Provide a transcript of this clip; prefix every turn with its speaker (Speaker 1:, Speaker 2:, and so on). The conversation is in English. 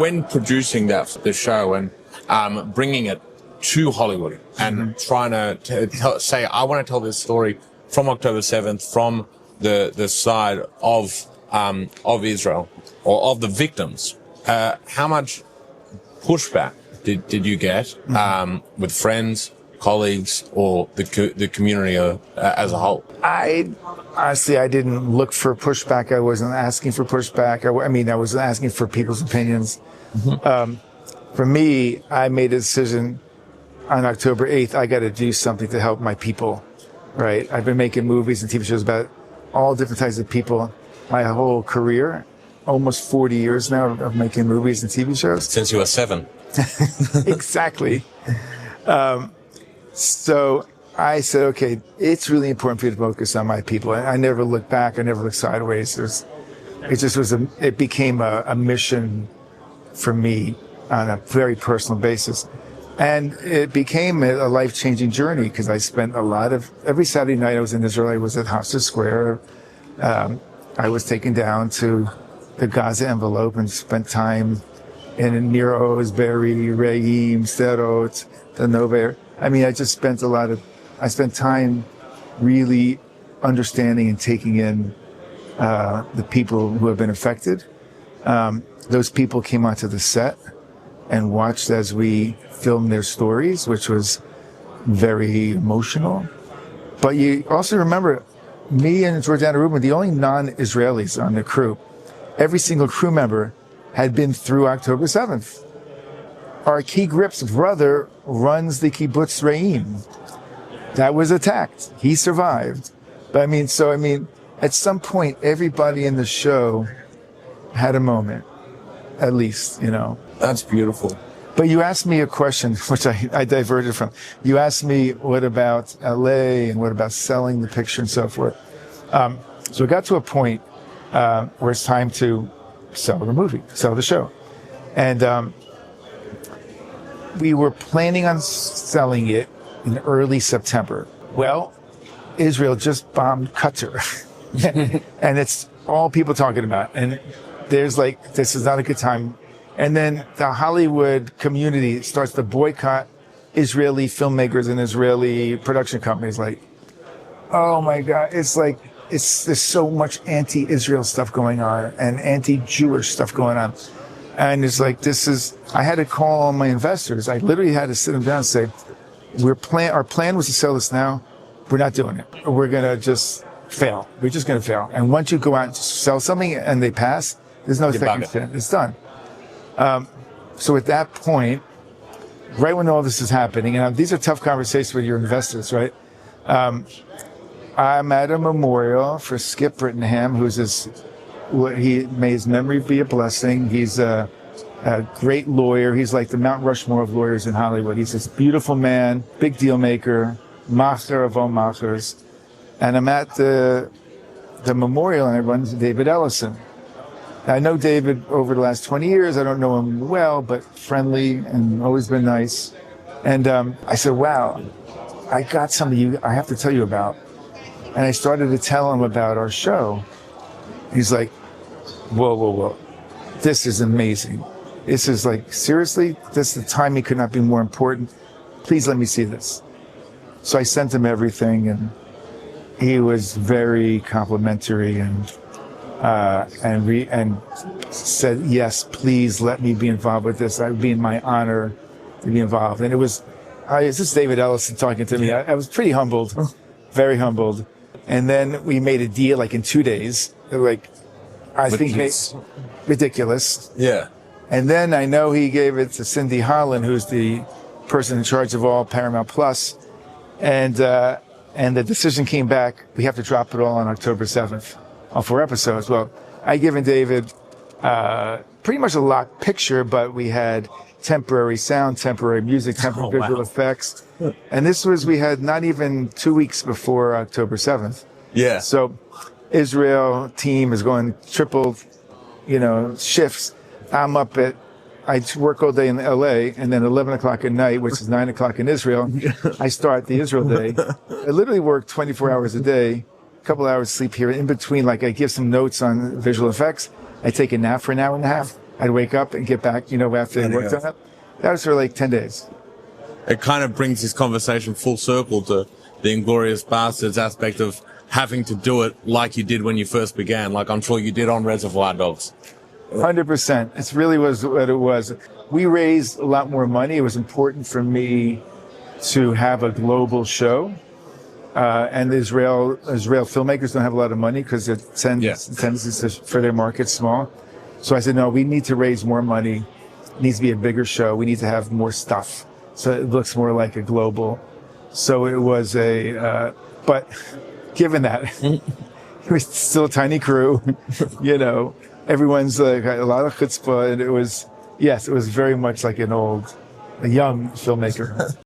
Speaker 1: When producing the show and bringing it to Hollywood and trying to say, I want to tell this story from October 7th, from the side of Israel or of the victims, how much pushback did you get with friends, colleagues, or the community as a whole?
Speaker 2: Honestly, I didn't look for pushback. I wasn't asking for pushback. I wasn't asking for people's opinions. For me, I made a decision on October 8th. I got to do something to help my people, right? I've been making movies and TV shows about all different types of people my whole career, almost 40 years now of making movies and TV shows.
Speaker 1: Since you were 7.
Speaker 2: Exactly. So I said, okay, it's really important for you to focus on my people. I never looked back. I never looked sideways. It became a mission for me on a very personal basis. And it became a life-changing journey because I spent every Saturday night I was in Israel. I was at Hofstra Square. I was taken down to the Gaza envelope and spent time in Nir Oz, Be'eri, Re'im, Sderot, the Nova. I spent time really understanding and taking in the people who have been affected. Those people came onto the set and watched as we filmed their stories, which was very emotional. But you also remember, me and Jordana Rubin, the only non-Israelis on the crew. Every single crew member had been through October 7th. Our Key Grip's brother runs the kibbutz Re'im. That was attacked. He survived. But at some point, everybody in the show had a moment, at least,
Speaker 1: That's beautiful.
Speaker 2: But you asked me a question, which I diverted from. You asked me, what about LA and what about selling the picture and so forth? So it got to a point where it's time to sell the movie, sell the show. And we were planning on selling it in early September. Well, Israel just bombed Qatar. And it's all people talking about. And there's this is not a good time. And then the Hollywood community starts to boycott Israeli filmmakers and Israeli production companies. Oh my God, there's so much anti-Israel stuff going on and anti-Jewish stuff going on. And I had to call all my investors. I literally had to sit them down and say, our plan was to sell this now. We're not doing it. We're going to just fail. We're just going to fail. And once you go out and sell something and they pass, there's no second chance. It's done. So at that point, right when all this is happening, and these are tough conversations with your investors, right? I'm at a memorial for Skip Brittenham, may his memory be a blessing. He's a great lawyer. He's like the Mount Rushmore of lawyers in Hollywood. He's this beautiful man, big deal maker, macher of all machers. And I'm at the memorial, and I run into David Ellison. I know David over the last 20 years. I don't know him well, but friendly and always been nice. And I said, wow, I got something I have to tell you about. And I started to tell him about our show. He's like, whoa. This is amazing. This is seriously, the timing could not be more important. Please let me see this. So I sent him everything, and he was very complimentary and said, yes, please let me be involved with this. It would be in my honor to be involved. And this is David Ellison talking to me. I was pretty humbled, very humbled. And then we made a deal in 2 days. Ridiculous.
Speaker 1: Yeah.
Speaker 2: And then I know he gave it to Cindy Holland, who's the person in charge of all Paramount Plus. And the decision came back. We have to drop it all on October 7th. All 4 episodes. Well, I given David pretty much a locked picture, but we had temporary sound, temporary music, temporary visual effects. And we had not even 2 weeks before October 7th.
Speaker 1: Yeah.
Speaker 2: So Israel team is going triple, shifts. I'm up I work all day in LA, and then 11 o'clock at night, which is 9 o'clock in Israel, I start the Israel day. I literally work 24 hours a day. Couple hours sleep here in between. I give some notes on visual effects. I take a nap for an hour and a half, I'd wake up and get back, after they worked on it. That was for like 10 days.
Speaker 1: It kind of brings this conversation full circle to the Inglourious Bastards aspect of having to do it like you did when you first began, like I'm sure you did on Reservoir Dogs.
Speaker 2: 100%. It really was what it was. We raised a lot more money. It was important for me to have a global show. And Israel filmmakers don't have a lot of money because it tends for their market small. So I said, no, we need to raise more money. It needs to be a bigger show. We need to have more stuff. So it looks more like a global. So it was but given that, it was still a tiny crew, everyone's like a lot of chutzpah, and it was very much like a young filmmaker.